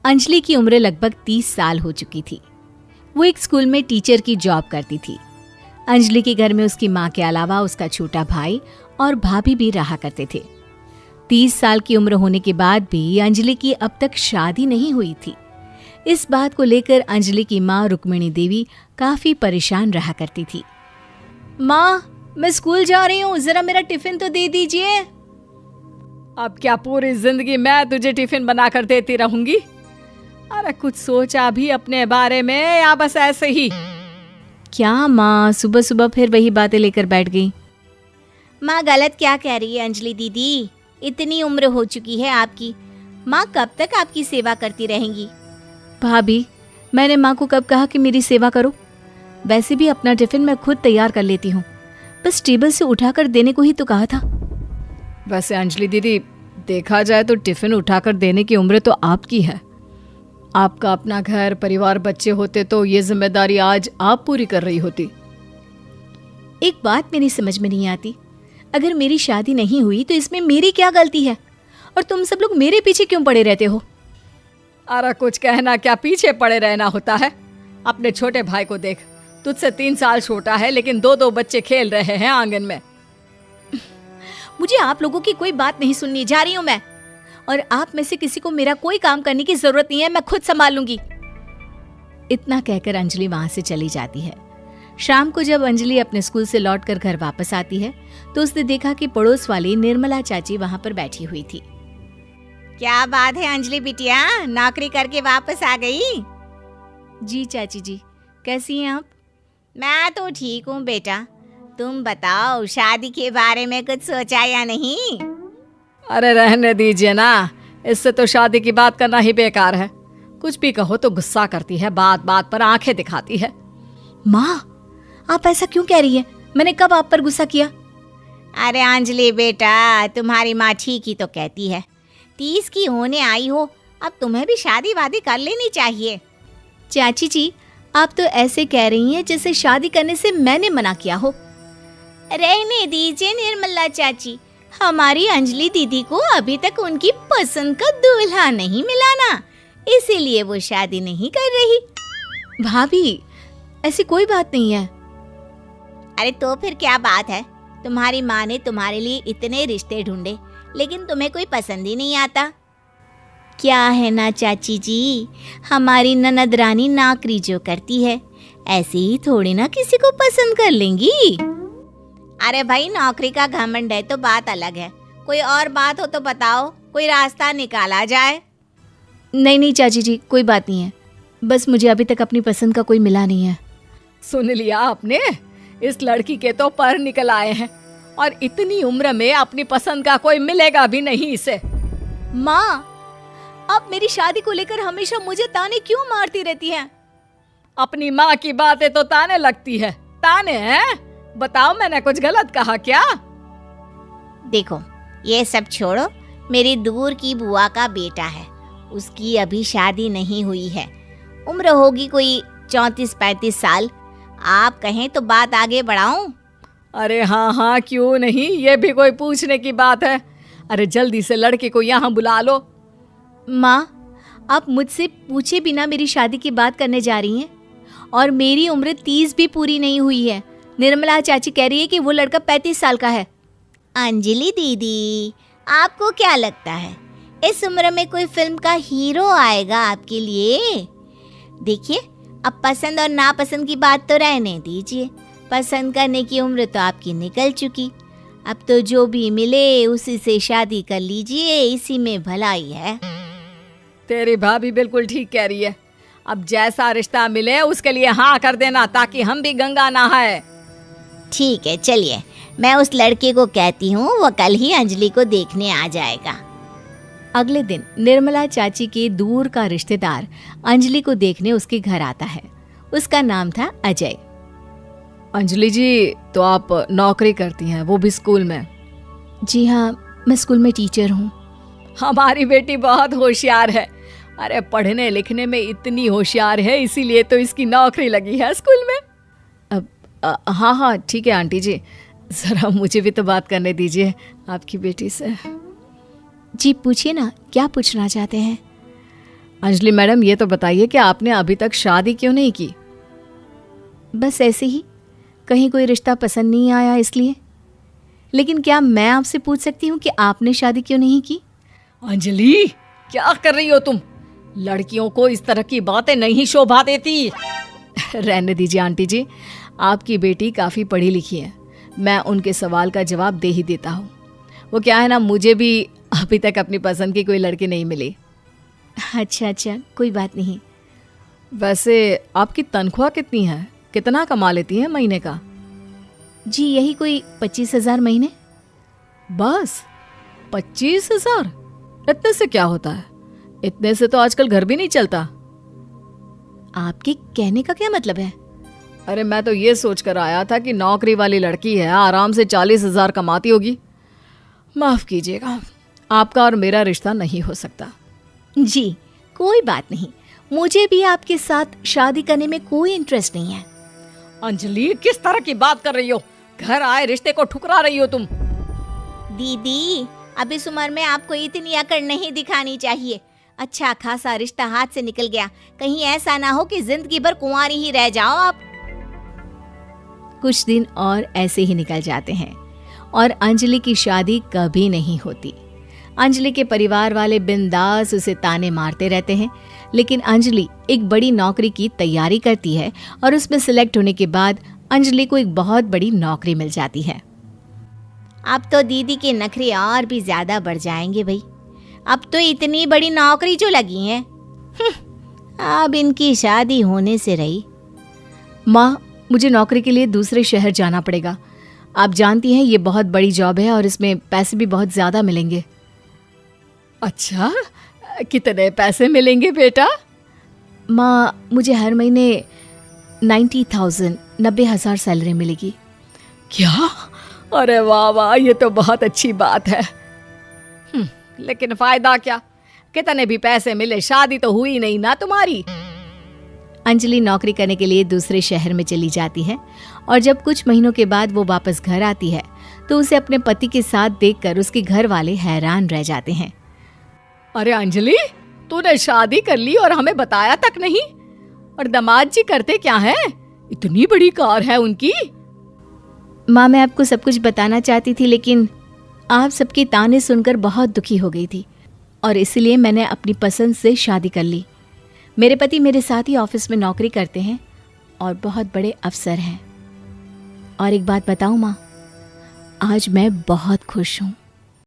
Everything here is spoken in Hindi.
अंजलि की उम्र लगभग 30 साल हो चुकी थी। वो एक स्कूल में टीचर की जॉब करती थी। अंजलि के घर में उसकी माँ के अलावा उसका छोटा भाई और भाभी भी रहा करते थे। 30 साल की उम्र होने के बाद भी अंजलि की अब तक शादी नहीं हुई थी। इस बात को लेकर अंजलि की माँ रुक्मिणी देवी काफी परेशान रहा करती थी। माँ, मैं स्कूल जा रही हूँ, जरा मेरा टिफिन तो दे दीजिए। अब क्या पूरी जिंदगी मैं तुझे टिफिन बनाकर देती रहूंगी? अरे कुछ सोचा भी अपने बारे में या बस ऐसे ही? क्या माँ, सुबह सुबह फिर वही बातें लेकर बैठ गई। माँ गलत क्या कह रही है अंजलि दीदी? इतनी उम्र हो चुकी है आपकी, माँ कब तक आपकी सेवा करती रहेंगी? भाभी, मैंने माँ को कब कहा कि मेरी सेवा करो? वैसे भी अपना टिफिन मैं खुद तैयार कर लेती हूँ, बस टेबल से उठाकर देने को ही तो कहा था। वैसे अंजलि दीदी, देखा जाए तो टिफिन उठाकर देने की उम्र तो आपकी है। आपका अपना घर परिवार बच्चे होते तो ये जिम्मेदारी आज आप पूरी कर रही होती। एक बात मेरी समझ में नहीं आती, अगर मेरी शादी नहीं हुई तो इसमें मेरी क्या गलती है और तुम सब लोग मेरे पीछे क्यों पड़े रहते हो? अरे कुछ कहना क्या पीछे पड़े रहना होता है? अपने छोटे भाई को देख, तुझसे 3 साल छोटा है लेकिन 2 बच्चे खेल रहे हैं आंगन में। मुझे आप लोगों की कोई बात नहीं सुननी, जा रही हूँ मैं। और आप में से किसी को मेरा कोई काम करने की जरूरत नहीं है, मैं खुद संभाल लूंगी। इतना कहकर अंजलि वहां से चली जाती है। शाम को जब अंजलि अपने स्कूल से लौटकर घर वापस आती है तो उसने देखा कि पड़ोस वाली निर्मला चाची वहां पर बैठी हुई थी। क्या बात है अंजलि बिटिया, नौकरी करके वापस आ गई? जी चाची जी, कैसी हैं आप? मैं तो ठीक हूँ बेटा, तुम बताओ शादी के बारे में कुछ सोचा या नहीं? अरे रहने दीजिए ना, इससे तो शादी की बात करना ही बेकार है। कुछ भी कहो तो गुस्सा करती है, बात बात पर आंखें दिखाती है। माँ, आप ऐसा क्यों कह रही है? मैंने कब आप पर गुस्सा किया? अरे अंजलि बेटा, तुम्हारी माँ ठीक ही तो कहती है। 30 की होने आई हो, अब तुम्हें भी शादी वादी कर लेनी चाहिए। चाची जी, आप तो ऐसे कह रही हैं जैसे शादी करने से मैंने मना किया हो। रहने दीजिए निर्मला चाची, हमारी अंजलि दीदी को अभी तक उनकी पसंद का दूल्हा नहीं मिला ना, इसीलिए वो शादी नहीं कर रही। भाभी, ऐसी कोई बात नहीं है। अरे तो फिर क्या बात है? तुम्हारी माँ ने तुम्हारे लिए इतने रिश्ते ढूंढे लेकिन तुम्हें कोई पसंद ही नहीं आता। क्या है ना चाची जी, हमारी ननद रानी नौकरी जो करती है ऐसे ही थोड़ी ना किसी को पसंद कर लेंगी। अरे भाई, नौकरी का घमंड है तो बात अलग है, कोई और बात हो तो बताओ, कोई रास्ता निकाला जाए। नहीं चाची जी, कोई बात नहीं है, बस मुझे अभी तक अपनी पसंद का कोई मिला नहीं है। सुन लिया आपने, इस लड़की के तो पर निकल आए हैं और इतनी उम्र में अपनी पसंद का कोई मिलेगा भी नहीं इसे। माँ, आप मेरी शादी को लेकर हमेशा मुझे ताने क्यों मारती रहती हैं? अपनी माँ की बातें तो ताने लगती है। ताने हैं? बताओ, मैंने कुछ गलत कहा क्या? देखो, ये सब छोड़ो, मेरी दूर की बुआ का बेटा है, उसकी अभी शादी नहीं हुई है, उम्र होगी कोई 34-35 साल। आप कहें तो बात आगे बढ़ाऊं? अरे हाँ, क्यों नहीं, ये भी कोई पूछने की बात है। अरे जल्दी से लड़के को यहाँ बुला लो। माँ, आप मुझसे पूछे बिना मेरी शादी की बात करने जा रही हैं और मेरी उम्र 30 भी पूरी नहीं हुई है। निर्मला चाची कह रही है कि वो लड़का 35 साल का है। अंजलि दीदी, आपको क्या लगता है इस उम्र में कोई फिल्म का हीरो आएगा आपके लिए? देखिए, अब पसंद और नापसंद की बात तो रहने दीजिए, पसंद करने की उम्र तो आपकी निकल चुकी। अब तो जो भी मिले उसी से शादी कर लीजिए, इसी में भलाई है। तेरी भाभी बिल्कुल ठीक कह रही है। अब जैसा रिश्ता मिले उसके लिए हाँ कर देना, ताकि हम भी गंगा नहाए। ठीक है, चलिए मैं उस लड़के को कहती हूँ, वो कल ही अंजलि को देखने आ जाएगा। अगले दिन निर्मला चाची के दूर का रिश्तेदार अंजलि को देखने उसके घर आता है। उसका नाम था अजय। अंजलि जी, तो आप नौकरी करती हैं, वो भी स्कूल में? जी हाँ, मैं स्कूल में टीचर हूँ। हमारी बेटी बहुत होशियार है। अरे पढ़ने लिखने में इतनी होशियार है, इसीलिए तो इसकी नौकरी लगी है स्कूल में। हाँ ठीक है आंटी जी, जरा मुझे भी तो बात करने दीजिए आपकी बेटी से। जी पूछिए ना, क्या पूछना चाहते हैं? अंजलि मैडम, ये तो बताइए कि आपने अभी तक शादी क्यों नहीं की? बस ऐसे ही, कहीं कोई रिश्ता पसंद नहीं आया इसलिए। लेकिन क्या मैं आपसे पूछ सकती हूँ कि आपने शादी क्यों नहीं की? अंजलि, क्या कर रही हो तुम? लड़कियों को इस तरह की बातें नहीं शोभा देती। रहने दीजिए आंटी जी, आपकी बेटी काफ़ी पढ़ी लिखी है, मैं उनके सवाल का जवाब दे ही देता हूँ। वो क्या है ना, मुझे भी अभी तक अपनी पसंद की कोई लड़की नहीं मिली। अच्छा, कोई बात नहीं। वैसे आपकी तनख्वाह कितनी है? कितना कमा लेती हैं महीने का? जी यही कोई 25,000 महीने। बस 25,000? इतने से क्या होता है? इतने से तो आजकल घर भी नहीं चलता। आपके कहने का क्या मतलब है? अरे मैं तो ये सोच कर आया था कि नौकरी वाली लड़की है, आराम से 40,000 कमाती होगी। माफ कीजिएगा, आपका और मेरा रिश्ता नहीं हो सकता। जी कोई बात नहीं, मुझे भी आपके साथ शादी करने में कोई इंटरेस्ट नहीं है। अंजलि, किस तरह की बात कर रही हो? घर आए रिश्ते को ठुकरा रही हो तुम। दीदी, अब इस उम्र में आपको इतनी अकड़ नहीं दिखानी चाहिए। अच्छा खासा रिश्ता हाथ से निकल गया, कहीं ऐसा ना हो कि जिंदगी भर कुंवारी ही रह जाओ आप। कुछ दिन और ऐसे ही निकल जाते हैं और अंजलि की शादी कभी नहीं होती। अंजलि के परिवार वाले बिंदास उसे ताने मारते रहते हैं, लेकिन अंजलि एक बड़ी नौकरी की तैयारी करती है और उसमें सिलेक्ट होने के बाद अंजलि को एक बहुत बड़ी नौकरी मिल जाती है। अब तो दीदी के नखरे और भी ज्यादा बढ़ जाएंगे भाई। अब तो इतनी बड़ी नौकरी जो लगी है, अब इनकी शादी होने से रही। माँ, मुझे नौकरी के लिए दूसरे शहर जाना पड़ेगा। आप जानती हैं ये बहुत बड़ी जॉब है और इसमें पैसे भी बहुत ज़्यादा मिलेंगे। अच्छा, कितने पैसे मिलेंगे बेटा? माँ, मुझे हर महीने 90,000 सैलरी मिलेगी। क्या? अरे वाह वाह, ये तो बहुत अच्छी बात है। लेकिन फायदा क्या? कितने भी पैसे मिले, शादी तो हुई नहीं ना तुम्हारी। अंजलि नौकरी करने के लिए दूसरे शहर में चली जाती है और जब कुछ महीनों के बाद वो वापस घर आती है तो उसे अपने पति के साथ देखकर उसके घर वाले हैरान रह जाते हैं। अरे अंजलि, तूने शादी कर ली और हमें बताया तक नहीं। और दामाद जी करते क्या हैं? इतनी बड़ी कार है उनकी। माँ, मैं आपको सब कुछ बताना चाहती थी, लेकिन आप सबके ताने सुनकर बहुत दुखी हो गई थी और इसलिए मैंने अपनी पसंद से शादी कर ली। मेरे पति मेरे साथ ही ऑफिस में नौकरी करते हैं और बहुत बड़े अफसर हैं। और एक बात बताऊं माँ, आज मैं बहुत खुश हूँ।